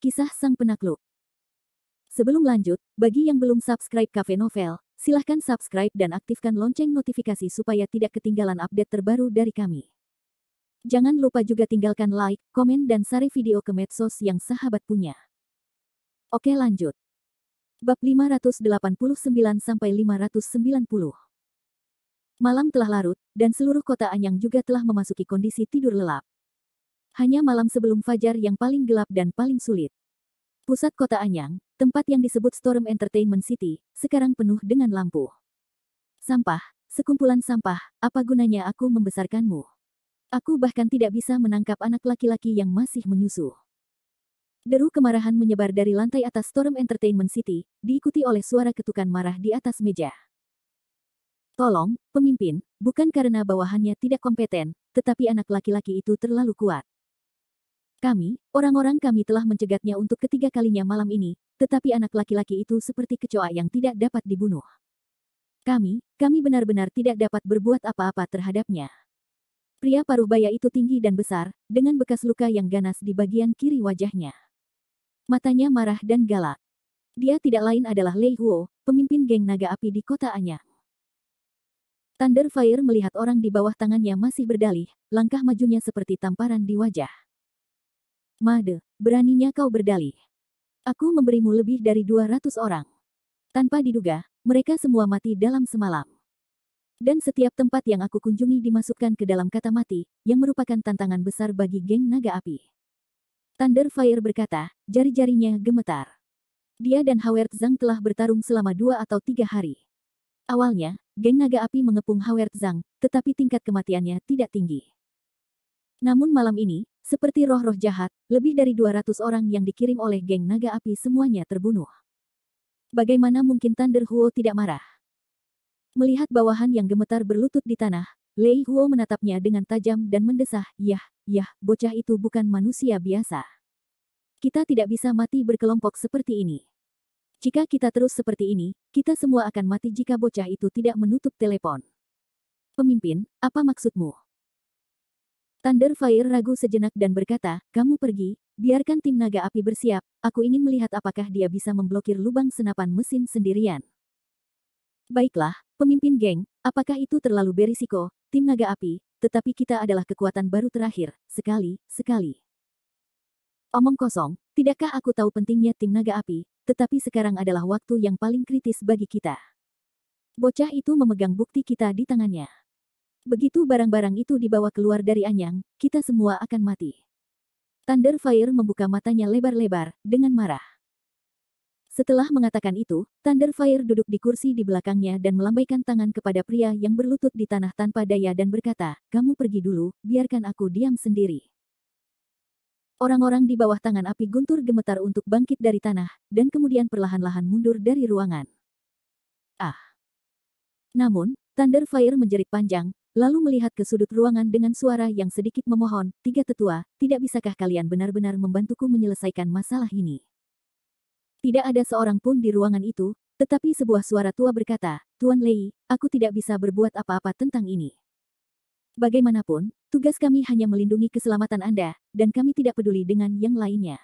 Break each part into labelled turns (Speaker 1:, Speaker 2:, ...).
Speaker 1: Kisah Sang Penakluk. Sebelum lanjut, bagi yang belum subscribe Cafe Novel, silahkan subscribe dan aktifkan lonceng notifikasi supaya tidak ketinggalan update terbaru dari kami. Jangan lupa juga tinggalkan like, komen dan share video ke medsos yang sahabat punya. Oke lanjut. Bab 589-590. Malam telah larut, dan seluruh kota Anyang juga telah memasuki kondisi tidur lelap. Hanya malam sebelum fajar yang paling gelap dan paling sulit. Pusat kota Anyang, tempat yang disebut Storm Entertainment City, sekarang penuh dengan lampu. Sampah, sekumpulan sampah, apa gunanya aku membesarkanmu? Aku bahkan tidak bisa menangkap anak laki-laki yang masih menyusu. Deru kemarahan menyebar dari lantai atas Storm Entertainment City, diikuti oleh suara ketukan marah di atas meja. Tolong, pemimpin, bukan karena bawahannya tidak kompeten, tetapi anak laki-laki itu terlalu kuat. Orang-orang kami telah mencegatnya untuk ketiga kalinya malam ini, tetapi anak laki-laki itu seperti kecoa yang tidak dapat dibunuh. Kami benar-benar tidak dapat berbuat apa-apa terhadapnya. Pria paruh baya itu tinggi dan besar, dengan bekas luka yang ganas di bagian kiri wajahnya. Matanya marah dan galak. Dia tidak lain adalah Lei Huo, pemimpin geng naga api di kota Anyang. Thunderfire melihat orang di bawah tangannya masih berdalih, langkah majunya seperti tamparan di wajah. Made, beraninya kau berdalih. Aku memberimu lebih dari 200 orang. Tanpa diduga, mereka semua mati dalam semalam. Dan setiap tempat yang aku kunjungi dimasukkan ke dalam kata mati, yang merupakan tantangan besar bagi geng naga api. Thunderfire berkata, jari-jarinya gemetar. Dia dan Howard Zhang telah bertarung selama 2 atau 3 hari. Awalnya, geng naga api mengepung Howard Zhang, tetapi tingkat kematiannya tidak tinggi. Namun malam ini, seperti roh-roh jahat, lebih dari 200 orang yang dikirim oleh geng naga api semuanya terbunuh. Bagaimana mungkin Thunder Huo tidak marah? Melihat bawahan yang gemetar berlutut di tanah, Lei Huo menatapnya dengan tajam dan mendesah, Yah, bocah itu bukan manusia biasa. Kita tidak bisa mati berkelompok seperti ini. Jika kita terus seperti ini, kita semua akan mati jika bocah itu tidak menutup telepon. Pemimpin, apa maksudmu? Thunderfire ragu sejenak dan berkata, kamu pergi, biarkan tim naga api bersiap, aku ingin melihat apakah dia bisa memblokir lubang senapan mesin sendirian. Baiklah, pemimpin geng, apakah itu terlalu berisiko, tim naga api, tetapi kita adalah kekuatan baru terakhir, sekali. Omong kosong, tidakkah aku tahu pentingnya tim naga api, tetapi sekarang adalah waktu yang paling kritis bagi kita. Bocah itu memegang bukti kita di tangannya. Begitu barang-barang itu dibawa keluar dari Anyang, kita semua akan mati. Thunderfire membuka matanya lebar-lebar, dengan marah. Setelah mengatakan itu, Thunderfire duduk di kursi di belakangnya dan melambaikan tangan kepada pria yang berlutut di tanah tanpa daya dan berkata, kamu pergi dulu, biarkan aku diam sendiri. Orang-orang di bawah tangan api guntur gemetar untuk bangkit dari tanah, dan kemudian perlahan-lahan mundur dari ruangan. Namun, Thunderfire menjerit panjang, lalu melihat ke sudut ruangan dengan suara yang sedikit memohon, tiga tetua, tidak bisakah kalian benar-benar membantuku menyelesaikan masalah ini? Tidak ada seorang pun di ruangan itu, tetapi sebuah suara tua berkata, Tuan Lei, aku tidak bisa berbuat apa-apa tentang ini. Bagaimanapun, tugas kami hanya melindungi keselamatan Anda, dan kami tidak peduli dengan yang lainnya.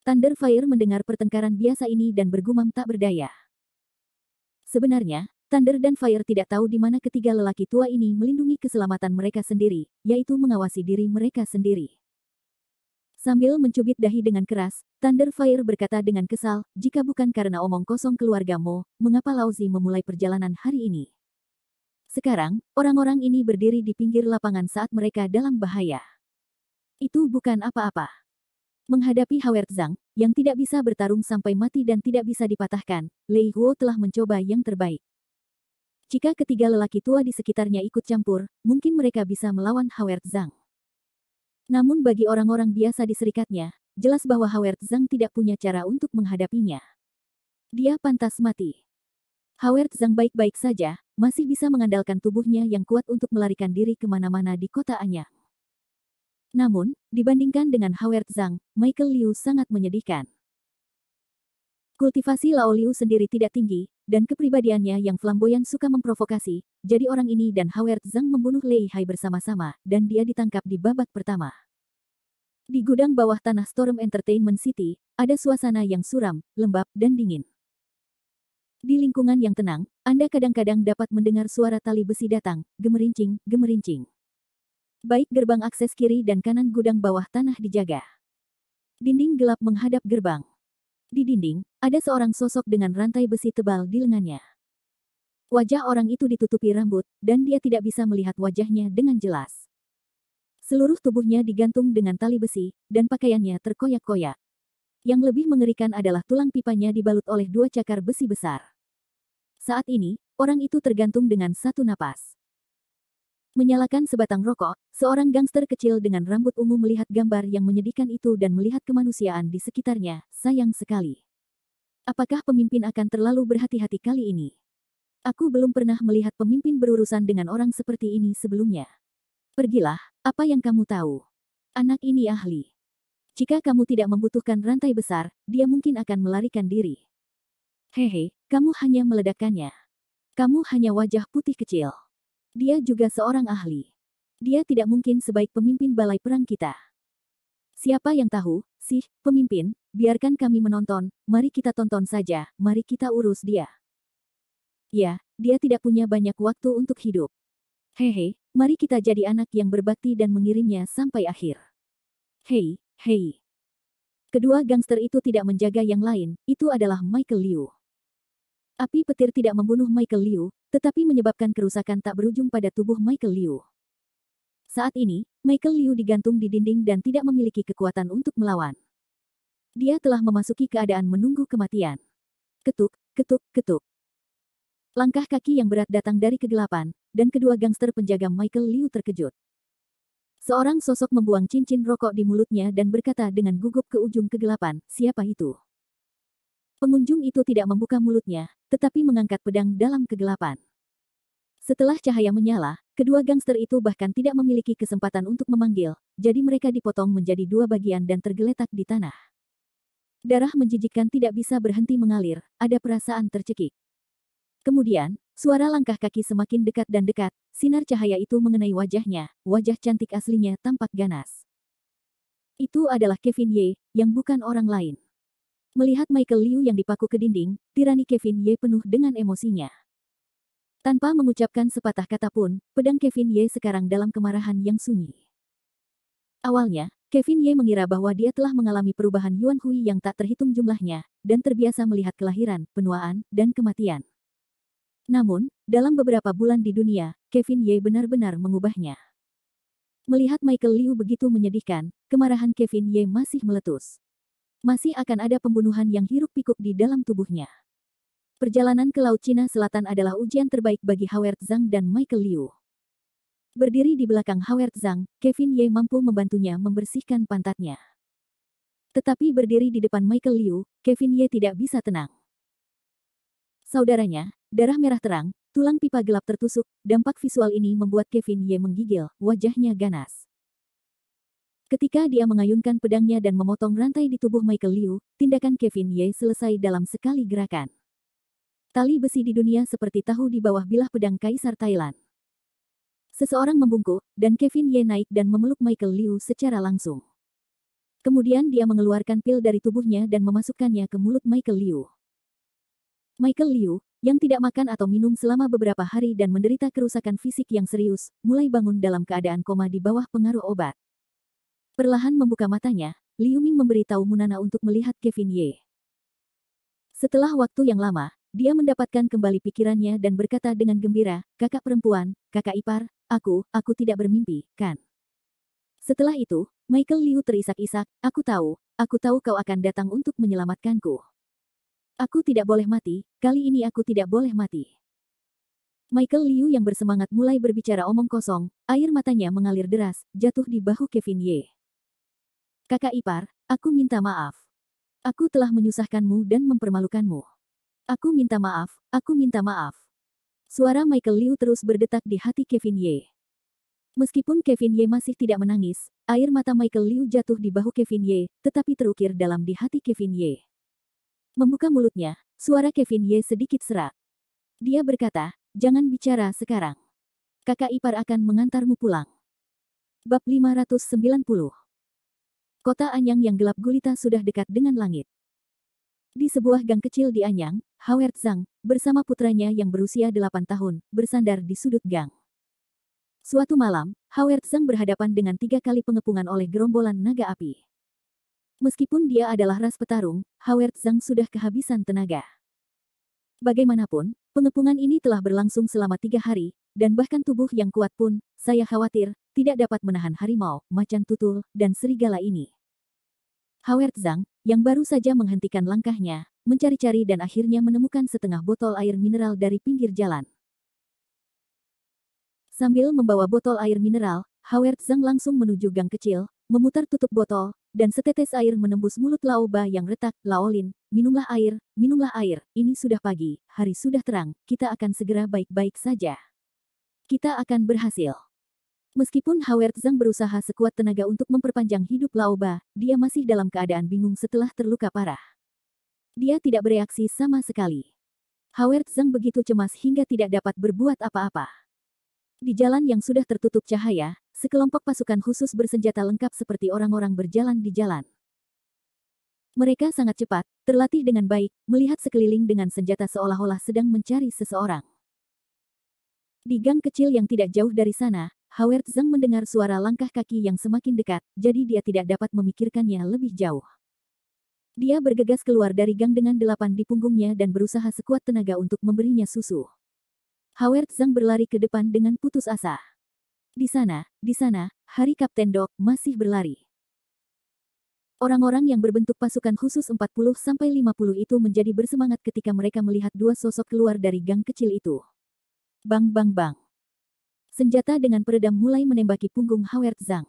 Speaker 1: Thunderfire mendengar pertengkaran biasa ini dan bergumam tak berdaya. Sebenarnya, Thunder dan Fire tidak tahu di mana ketiga lelaki tua ini melindungi keselamatan mereka sendiri, yaitu mengawasi diri mereka sendiri. Sambil mencubit dahi dengan keras, Thunderfire berkata dengan kesal, jika bukan karena omong kosong keluarga Mo, mengapa Lauzi memulai perjalanan hari ini? Sekarang, orang-orang ini berdiri di pinggir lapangan saat mereka dalam bahaya. Itu bukan apa-apa. Menghadapi Howard Zhang, yang tidak bisa bertarung sampai mati dan tidak bisa dipatahkan, Lei Huo telah mencoba yang terbaik. Jika ketiga lelaki tua di sekitarnya ikut campur, mungkin mereka bisa melawan Howard Zhang. Namun bagi orang-orang biasa di serikatnya, jelas bahwa Howard Zhang tidak punya cara untuk menghadapinya. Dia pantas mati. Howard Zhang baik-baik saja, masih bisa mengandalkan tubuhnya yang kuat untuk melarikan diri kemana-mana di kota Anyang. Namun, dibandingkan dengan Howard Zhang, Michael Liu sangat menyedihkan. Kultivasi Lao Liu sendiri tidak tinggi, dan kepribadiannya yang flamboyan suka memprovokasi, jadi orang ini dan Howard Zhang membunuh Lei Hai bersama-sama, dan dia ditangkap di babak pertama. Di gudang bawah tanah Storm Entertainment City, ada suasana yang suram, lembab, dan dingin. Di lingkungan yang tenang, Anda kadang-kadang dapat mendengar suara tali besi datang, gemerincing, gemerincing. Baik gerbang akses kiri dan kanan gudang bawah tanah dijaga. Dinding gelap menghadap gerbang. Di dinding, ada seorang sosok dengan rantai besi tebal di lengannya. Wajah orang itu ditutupi rambut, dan dia tidak bisa melihat wajahnya dengan jelas. Seluruh tubuhnya digantung dengan tali besi, dan pakaiannya terkoyak-koyak. Yang lebih mengerikan adalah tulang pipanya dibalut oleh 2 cakar besi besar. Saat ini, orang itu tergantung dengan satu napas. Menyalakan sebatang rokok, seorang gangster kecil dengan rambut ungu melihat gambar yang menyedihkan itu dan melihat kemanusiaan di sekitarnya. Sayang sekali. Apakah pemimpin akan terlalu berhati-hati kali ini? Aku belum pernah melihat pemimpin berurusan dengan orang seperti ini sebelumnya. Pergilah, apa yang kamu tahu? Anak ini ahli. Jika kamu tidak membutuhkan rantai besar, dia mungkin akan melarikan diri. Hehe, kamu hanya meledakkannya. Kamu hanya wajah putih kecil. Dia juga seorang ahli. Dia tidak mungkin sebaik pemimpin balai perang kita. Siapa yang tahu, sih, pemimpin, biarkan kami menonton, mari kita tonton saja, mari kita urus dia. Ya, dia tidak punya banyak waktu untuk hidup. Hehe, mari kita jadi anak yang berbakti dan mengirimnya sampai akhir. Hei, hei. Kedua gangster itu tidak menjaga yang lain, itu adalah Michael Liu. Api petir tidak membunuh Michael Liu, tetapi menyebabkan kerusakan tak berujung pada tubuh Michael Liu. Saat ini, Michael Liu digantung di dinding dan tidak memiliki kekuatan untuk melawan. Dia telah memasuki keadaan menunggu kematian. Ketuk, ketuk, ketuk. Langkah kaki yang berat datang dari kegelapan, dan kedua gangster penjaga Michael Liu terkejut. Seorang sosok membuang cincin rokok di mulutnya dan berkata dengan gugup ke ujung kegelapan, siapa itu? Pengunjung itu tidak membuka mulutnya, tetapi mengangkat pedang dalam kegelapan. Setelah cahaya menyala, kedua gangster itu bahkan tidak memiliki kesempatan untuk memanggil, jadi mereka dipotong menjadi 2 bagian dan tergeletak di tanah. Darah menjijikkan tidak bisa berhenti mengalir, ada perasaan tercekik. Kemudian, suara langkah kaki semakin dekat dan dekat, sinar cahaya itu mengenai wajahnya, wajah cantik aslinya tampak ganas. Itu adalah Kevin Ye, yang bukan orang lain. Melihat Michael Liu yang dipaku ke dinding, tirani Kevin Ye penuh dengan emosinya. Tanpa mengucapkan sepatah kata pun, pedang Kevin Ye sekarang dalam kemarahan yang sunyi. Awalnya, Kevin Ye mengira bahwa dia telah mengalami perubahan Yuan Hui yang tak terhitung jumlahnya, dan terbiasa melihat kelahiran, penuaan, dan kematian. Namun, dalam beberapa bulan di dunia, Kevin Ye benar-benar mengubahnya. Melihat Michael Liu begitu menyedihkan, kemarahan Kevin Ye masih meletus. Masih akan ada pembunuhan yang hiruk-pikuk di dalam tubuhnya. Perjalanan ke Laut Cina Selatan adalah ujian terbaik bagi Howard Zhang dan Michael Liu. Berdiri di belakang Howard Zhang, Kevin Ye mampu membantunya membersihkan pantatnya. Tetapi berdiri di depan Michael Liu, Kevin Ye tidak bisa tenang. Saudaranya, darah merah terang, tulang pipa gelap tertusuk, dampak visual ini membuat Kevin Ye menggigil, wajahnya ganas. Ketika dia mengayunkan pedangnya dan memotong rantai di tubuh Michael Liu, tindakan Kevin Ye selesai dalam sekali gerakan. Tali besi di dunia seperti tahu di bawah bilah pedang Kaisar Thailand. Seseorang membungkuk, dan Kevin Ye naik dan memeluk Michael Liu secara langsung. Kemudian dia mengeluarkan pil dari tubuhnya dan memasukkannya ke mulut Michael Liu. Michael Liu, yang tidak makan atau minum selama beberapa hari dan menderita kerusakan fisik yang serius, mulai bangun dalam keadaan koma di bawah pengaruh obat. Perlahan membuka matanya, Liu Ming memberitahu Munana untuk melihat Kevin Ye. Setelah waktu yang lama, dia mendapatkan kembali pikirannya dan berkata dengan gembira, kakak perempuan, kakak ipar, aku tidak bermimpi, kan? Setelah itu, Michael Liu terisak-isak, aku tahu kau akan datang untuk menyelamatkanku. Aku tidak boleh mati, kali ini aku tidak boleh mati. Michael Liu yang bersemangat mulai berbicara omong kosong, air matanya mengalir deras, jatuh di bahu Kevin Ye. Kakak ipar, aku minta maaf. Aku telah menyusahkanmu dan mempermalukanmu. Aku minta maaf, aku minta maaf. Suara Michael Liu terus berdetak di hati Kevin Ye. Meskipun Kevin Ye masih tidak menangis, air mata Michael Liu jatuh di bahu Kevin Ye, tetapi terukir dalam di hati Kevin Ye. Membuka mulutnya, suara Kevin Ye sedikit serak. Dia berkata, jangan bicara sekarang. Kakak ipar akan mengantarmu pulang. Bab 590. kota Anyang yang gelap gulita sudah dekat dengan langit. Di sebuah gang kecil di Anyang, Howard Zhang, bersama putranya yang berusia 8 tahun, bersandar di sudut gang. Suatu malam, Howard Zhang berhadapan dengan 3 kali pengepungan oleh gerombolan naga api. Meskipun dia adalah ras petarung, Howard Zhang sudah kehabisan tenaga. Bagaimanapun, pengepungan ini telah berlangsung selama 3 hari, dan bahkan tubuh yang kuat pun, saya khawatir, tidak dapat menahan harimau, macan tutul, dan serigala ini. Howard Zhang, yang baru saja menghentikan langkahnya, mencari-cari dan akhirnya menemukan setengah botol air mineral dari pinggir jalan. Sambil membawa botol air mineral, Howard Zhang langsung menuju gang kecil, memutar tutup botol, dan setetes air menembus mulut Laoba yang retak. Laolin, minumlah air, ini sudah pagi, hari sudah terang, kita akan segera baik-baik saja. Kita akan berhasil. Meskipun Howard Zhang berusaha sekuat tenaga untuk memperpanjang hidup Laoba, dia masih dalam keadaan bingung setelah terluka parah. Dia tidak bereaksi sama sekali. Howard Zhang begitu cemas hingga tidak dapat berbuat apa-apa. Di jalan yang sudah tertutup cahaya, sekelompok pasukan khusus bersenjata lengkap seperti orang-orang berjalan di jalan. Mereka sangat cepat, terlatih dengan baik, melihat sekeliling dengan senjata seolah-olah sedang mencari seseorang. Di gang kecil yang tidak jauh dari sana, Howard Zhang mendengar suara langkah kaki yang semakin dekat, jadi dia tidak dapat memikirkannya lebih jauh. Dia bergegas keluar dari gang dengan 8 di punggungnya dan berusaha sekuat tenaga untuk memberinya susu. Howard Zhang berlari ke depan dengan putus asa. Di sana, Hari Kapten Dog masih berlari. Orang-orang yang berbentuk pasukan khusus 40-50 itu menjadi bersemangat ketika mereka melihat 2 sosok keluar dari gang kecil itu. Bang bang bang. Senjata dengan peredam mulai menembaki punggung Howard Zhang.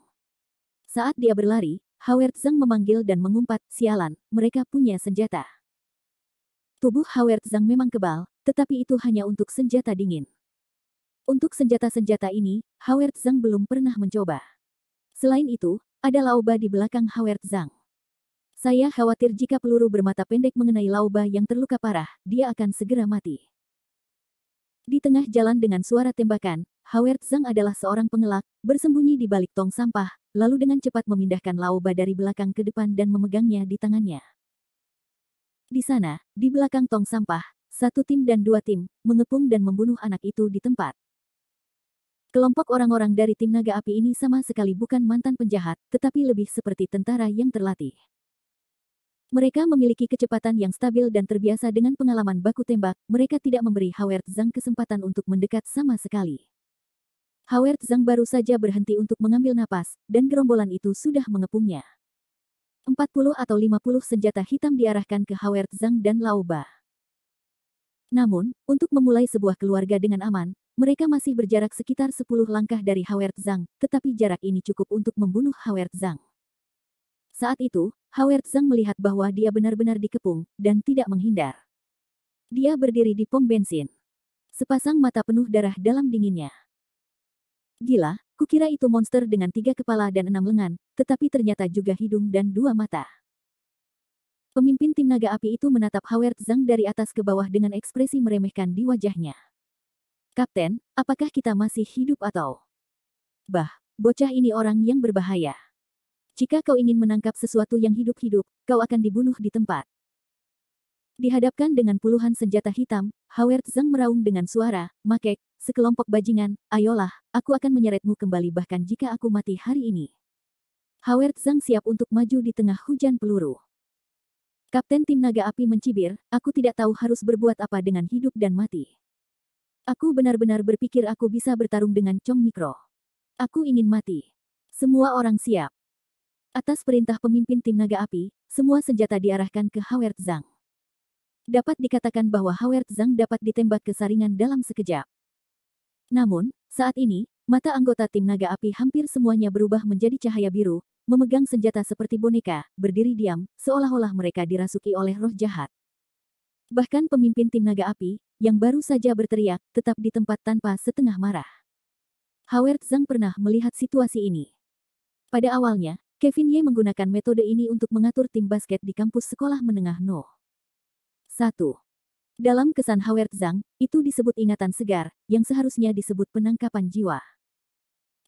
Speaker 1: Saat dia berlari, Howard Zhang memanggil dan mengumpat, sialan, mereka punya senjata. Tubuh Howard Zhang memang kebal, tetapi itu hanya untuk senjata dingin. Untuk senjata-senjata ini, Howard Zhang belum pernah mencoba. Selain itu, ada Laoba di belakang Howard Zhang. Saya khawatir jika peluru bermata pendek mengenai Laoba yang terluka parah, dia akan segera mati. Di tengah jalan dengan suara tembakan, Howard Zhang adalah seorang pengelak, bersembunyi di balik tong sampah, lalu dengan cepat memindahkan Laoba dari belakang ke depan dan memegangnya di tangannya. Di sana, di belakang tong sampah, 1 tim dan 2 tim, mengepung dan membunuh anak itu di tempat. Kelompok orang-orang dari tim naga api ini sama sekali bukan mantan penjahat, tetapi lebih seperti tentara yang terlatih. Mereka memiliki kecepatan yang stabil dan terbiasa dengan pengalaman baku tembak, mereka tidak memberi Howard Zhang kesempatan untuk mendekat sama sekali. Howard Zhang baru saja berhenti untuk mengambil napas, dan gerombolan itu sudah mengepungnya. 40 atau 50 senjata hitam diarahkan ke Howard Zhang dan Laoba. Namun, untuk memulai sebuah keluarga dengan aman, mereka masih berjarak sekitar 10 langkah dari Howard Zhang, tetapi jarak ini cukup untuk membunuh Howard Zhang. Saat itu, Howard Zhang melihat bahwa dia benar-benar dikepung, dan tidak menghindar. Dia berdiri di pom bensin. Sepasang mata penuh darah dalam dinginnya. Gila, kukira itu monster dengan 3 kepala dan 6 lengan, tetapi ternyata juga hidung dan 2 mata. Pemimpin tim naga api itu menatap Howard Zhang dari atas ke bawah dengan ekspresi meremehkan di wajahnya. Kapten, apakah kita masih hidup atau? Bocah ini orang yang berbahaya. Jika kau ingin menangkap sesuatu yang hidup-hidup, kau akan dibunuh di tempat. Dihadapkan dengan puluhan senjata hitam, Howard Zhang meraung dengan suara, makek, sekelompok bajingan, ayolah, aku akan menyeretmu kembali bahkan jika aku mati hari ini. Howard Zhang siap untuk maju di tengah hujan peluru. Kapten tim naga api mencibir, aku tidak tahu harus berbuat apa dengan hidup dan mati. Aku benar-benar berpikir aku bisa bertarung dengan Chong Mikro. Aku ingin mati. Semua orang siap. Atas perintah pemimpin tim naga api, semua senjata diarahkan ke Howard Zhang. Dapat dikatakan bahwa Howard Zhang dapat ditembak ke saringan dalam sekejap. Namun, saat ini, mata anggota tim naga api hampir semuanya berubah menjadi cahaya biru, memegang senjata seperti boneka, berdiri diam, seolah-olah mereka dirasuki oleh roh jahat. Bahkan pemimpin tim naga api, yang baru saja berteriak, tetap di tempat tanpa setengah marah. Howard Zhang pernah melihat situasi ini. Pada awalnya, Kevin Ye menggunakan metode ini untuk mengatur tim basket di kampus sekolah menengah No. 1. Dalam kesan Howard Zhang, itu disebut ingatan segar, yang seharusnya disebut penangkapan jiwa.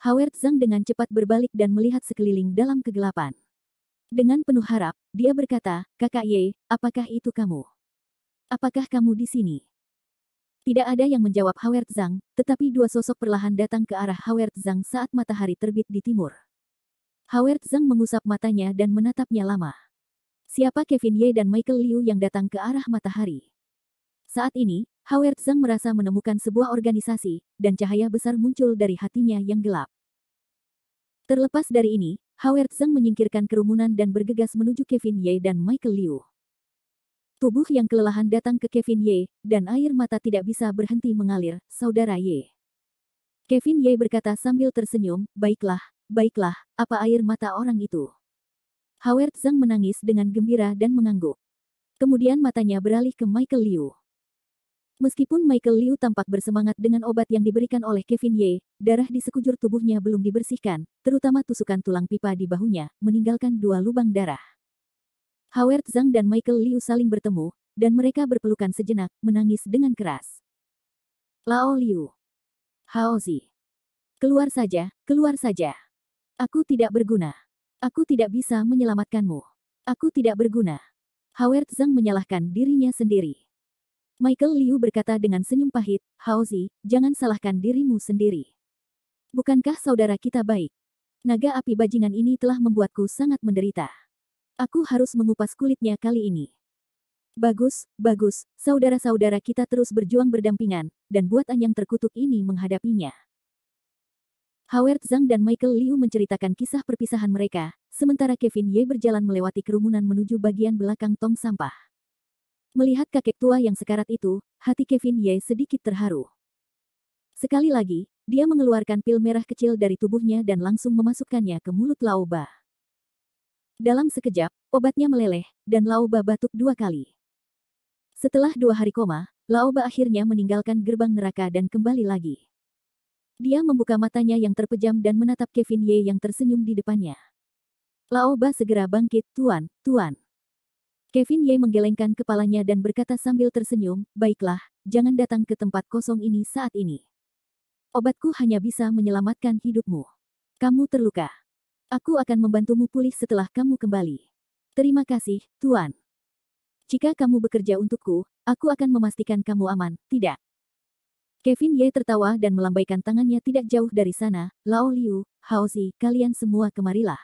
Speaker 1: Howard Zhang dengan cepat berbalik dan melihat sekeliling dalam kegelapan. Dengan penuh harap, dia berkata, Kakak Ye, apakah itu kamu? Apakah kamu di sini? Tidak ada yang menjawab Howard Zhang, tetapi dua sosok perlahan datang ke arah Howard Zhang saat matahari terbit di timur. Howard Zhang mengusap matanya dan menatapnya lama. Siapa Kevin Ye dan Michael Liu yang datang ke arah matahari? Saat ini, Howard Zhang merasa menemukan sebuah organisasi, dan cahaya besar muncul dari hatinya yang gelap. Terlepas dari ini, Howard Zhang menyingkirkan kerumunan dan bergegas menuju Kevin Ye dan Michael Liu. Tubuh yang kelelahan datang ke Kevin Ye, dan air mata tidak bisa berhenti mengalir, Saudara Ye. Kevin Ye berkata sambil tersenyum, baiklah, baiklah, apa air mata orang itu? Howard Zhang menangis dengan gembira dan mengangguk. Kemudian matanya beralih ke Michael Liu. Meskipun Michael Liu tampak bersemangat dengan obat yang diberikan oleh Kevin Ye, darah di sekujur tubuhnya belum dibersihkan, terutama tusukan tulang pipa di bahunya, meninggalkan 2 lubang darah. Howard Zhang dan Michael Liu saling bertemu, dan mereka berpelukan sejenak, menangis dengan keras. Lao Liu. Haozi. Keluar saja, keluar saja. Aku tidak berguna. Aku tidak bisa menyelamatkanmu. Aku tidak berguna. Howard Zhang menyalahkan dirinya sendiri. Michael Liu berkata dengan senyum pahit, Haozi, jangan salahkan dirimu sendiri. Bukankah saudara kita baik? Naga api bajingan ini telah membuatku sangat menderita. Aku harus mengupas kulitnya kali ini. Bagus, bagus, saudara-saudara kita terus berjuang berdampingan, dan buat Anyang terkutuk ini menghadapinya. Howard Zhang dan Michael Liu menceritakan kisah perpisahan mereka, sementara Kevin Ye berjalan melewati kerumunan menuju bagian belakang tong sampah. Melihat kakek tua yang sekarat itu, hati Kevin Ye sedikit terharu. Sekali lagi, dia mengeluarkan pil merah kecil dari tubuhnya dan langsung memasukkannya ke mulut Lao Ba. Dalam sekejap, obatnya meleleh, dan Lao Ba batuk 2 kali. Setelah 2 hari koma, Lao Ba akhirnya meninggalkan gerbang neraka dan kembali lagi. Dia membuka matanya yang terpejam dan menatap Kevin Ye yang tersenyum di depannya. Lao Ba segera bangkit, Tuan, Tuan. Kevin Ye menggelengkan kepalanya dan berkata sambil tersenyum, baiklah, jangan datang ke tempat kosong ini saat ini. Obatku hanya bisa menyelamatkan hidupmu. Kamu terluka. Aku akan membantumu pulih setelah kamu kembali. Terima kasih, Tuan. Jika kamu bekerja untukku, aku akan memastikan kamu aman, tidak? Kevin Ye tertawa dan melambaikan tangannya tidak jauh dari sana, Lao Liu, Haozi, kalian semua kemarilah.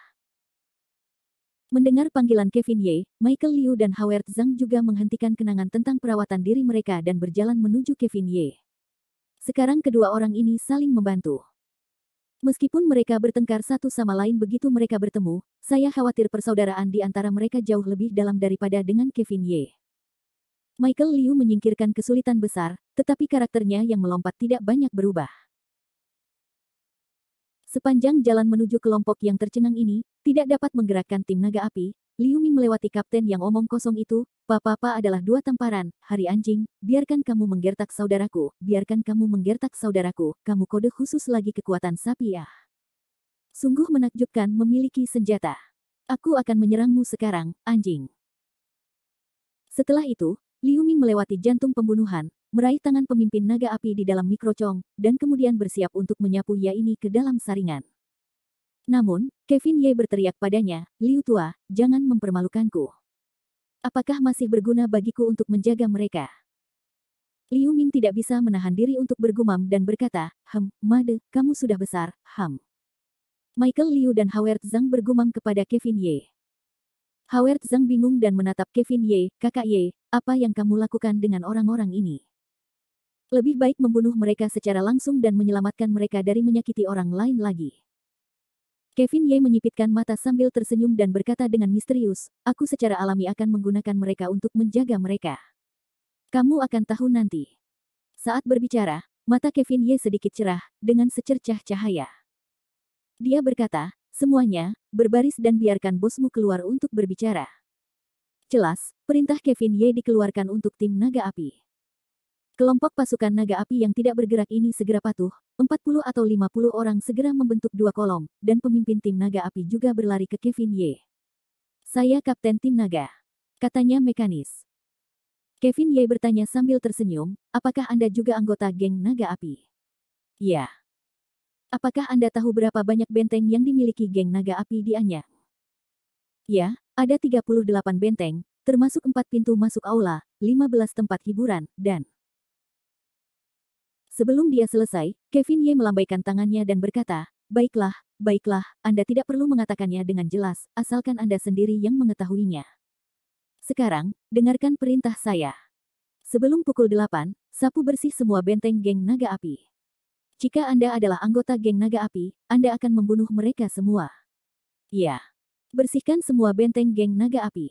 Speaker 1: Mendengar panggilan Kevin Ye, Michael Liu dan Howard Zhang juga menghentikan kenangan tentang perawatan diri mereka dan berjalan menuju Kevin Ye. Sekarang kedua orang ini saling membantu. Meskipun mereka bertengkar satu sama lain begitu mereka bertemu, saya khawatir persaudaraan di antara mereka jauh lebih dalam daripada dengan Kevin Ye. Michael Liu menyingkirkan kesulitan besar, tetapi karakternya yang melompat tidak banyak berubah. Sepanjang jalan menuju kelompok yang tercengang ini, tidak dapat menggerakkan tim naga api, Liu Ming melewati kapten yang omong kosong itu, Papa adalah 2 tamparan, hari anjing, biarkan kamu menggertak saudaraku, biarkan kamu menggertak saudaraku, kamu kode khusus lagi kekuatan sapi ya. Sungguh menakjubkan memiliki senjata. Aku akan menyerangmu sekarang, anjing. Setelah itu, Liu Ming melewati jantung pembunuhan, meraih tangan pemimpin naga api di dalam mikrocong, dan kemudian bersiap untuk menyapu Ye ini ke dalam saringan. Namun, Kevin Ye berteriak padanya, Liu tua, jangan mempermalukanku. Apakah masih berguna bagiku untuk menjaga mereka? Liu Ming tidak bisa menahan diri untuk bergumam dan berkata, Made, kamu sudah besar, Michael Liu dan Howard Zhang bergumam kepada Kevin Ye. Howard Zhang bingung dan menatap Kevin Ye, kakak Ye, apa yang kamu lakukan dengan orang-orang ini? Lebih baik membunuh mereka secara langsung dan menyelamatkan mereka dari menyakiti orang lain lagi. Kevin Ye menyipitkan mata sambil tersenyum dan berkata dengan misterius, aku secara alami akan menggunakan mereka untuk menjaga mereka. Kamu akan tahu nanti. Saat berbicara, mata Kevin Ye sedikit cerah, dengan secercah cahaya. Dia berkata, semuanya, berbaris dan biarkan bosmu keluar untuk berbicara. Jelas, perintah Kevin Ye dikeluarkan untuk tim naga api. Kelompok pasukan naga api yang tidak bergerak ini segera patuh, 40 atau 50 orang segera membentuk 2 kolom, dan pemimpin tim naga api juga berlari ke Kevin Ye. Saya kapten tim naga. Katanya mekanis. Kevin Ye bertanya sambil tersenyum, apakah Anda juga anggota geng naga api? Ya. Apakah Anda tahu berapa banyak benteng yang dimiliki geng naga api di Anyang? Ya, ada 38 benteng, termasuk 4 pintu masuk aula, 15 tempat hiburan, dan... Sebelum dia selesai, Kevin Ye melambaikan tangannya dan berkata, baiklah, baiklah, Anda tidak perlu mengatakannya dengan jelas, asalkan Anda sendiri yang mengetahuinya. Sekarang, dengarkan perintah saya. Sebelum pukul 8, sapu bersih semua benteng geng naga api. Jika Anda adalah anggota geng naga api, Anda akan membunuh mereka semua. Ya. Bersihkan semua benteng geng naga api.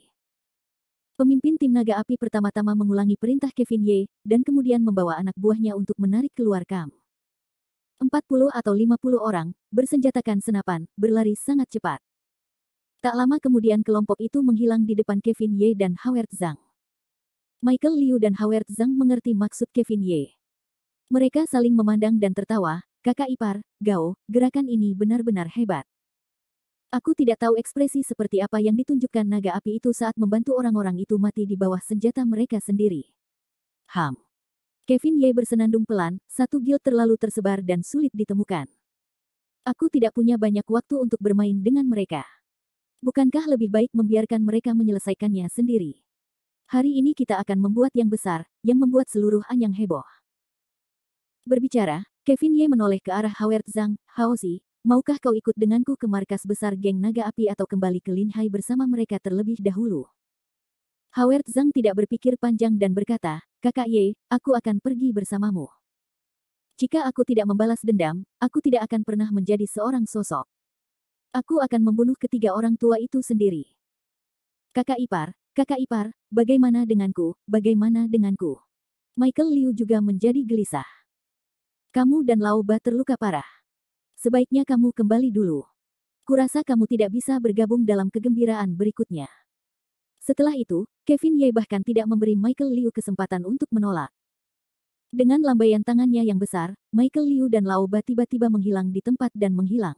Speaker 1: Pemimpin tim naga api pertama-tama mengulangi perintah Kevin Ye, dan kemudian membawa anak buahnya untuk menarik keluar kamp. 40 atau 50 orang, bersenjatakan senapan, berlari sangat cepat. Tak lama kemudian kelompok itu menghilang di depan Kevin Ye dan Howard Zhang. Michael Liu dan Howard Zhang mengerti maksud Kevin Ye. Mereka saling memandang dan tertawa, kakak ipar, Gao, gerakan ini benar-benar hebat. Aku tidak tahu ekspresi seperti apa yang ditunjukkan naga api itu saat membantu orang-orang itu mati di bawah senjata mereka sendiri. Kevin Ye bersenandung pelan, satu guild terlalu tersebar dan sulit ditemukan. Aku tidak punya banyak waktu untuk bermain dengan mereka. Bukankah lebih baik membiarkan mereka menyelesaikannya sendiri? Hari ini kita akan membuat yang besar, yang membuat seluruh Anyang heboh. Berbicara, Kevin Ye menoleh ke arah Howard Zhang, Haozi, maukah kau ikut denganku ke markas besar geng naga api atau kembali ke Linhai bersama mereka terlebih dahulu? Howard Zhang tidak berpikir panjang dan berkata, kakak Ye, aku akan pergi bersamamu. Jika aku tidak membalas dendam, aku tidak akan pernah menjadi seorang sosok. Aku akan membunuh ketiga orang tua itu sendiri. Kakak ipar, bagaimana denganku, bagaimana denganku? Michael Liu juga menjadi gelisah. Kamu dan Lao Ba terluka parah. Sebaiknya kamu kembali dulu. Kurasa kamu tidak bisa bergabung dalam kegembiraan berikutnya. Setelah itu, Kevin Ye bahkan tidak memberi Michael Liu kesempatan untuk menolak. Dengan lambaian tangannya yang besar, Michael Liu dan Lao Ba tiba-tiba menghilang di tempat dan menghilang.